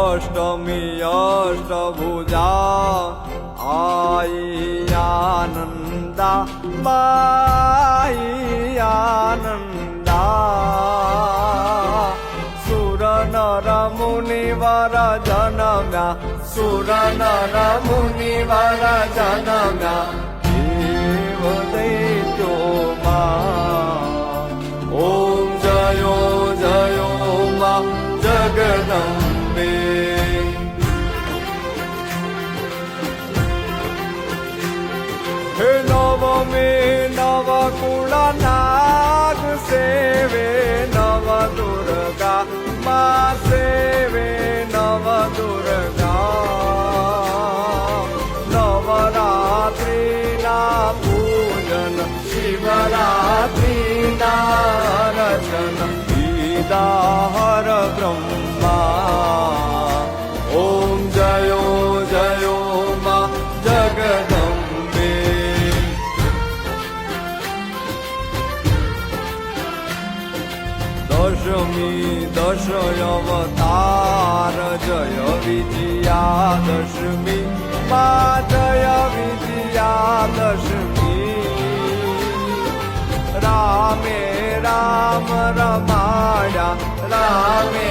अष्टमी अष्टभुजा आई Ananda by Ananda सुर नर मुनिवर जनम्या सुर नर मुनिवर जनम्या देव दैत्यो मा ओम जयो जयो मा जगदम्बे हे नवमे नवकुल नाग सेवे नव दुर्गा मा सेवे नव दुर्गा नवरात्रि ना पूजन शिवरात्रि ना रचन ईदाहर ब्रह्मा ओम जयो जयो मा जगदम्बे दशमी दश अवतार जय विजया दशमी मा जय विजया दशमी रामे राम रमाया रामे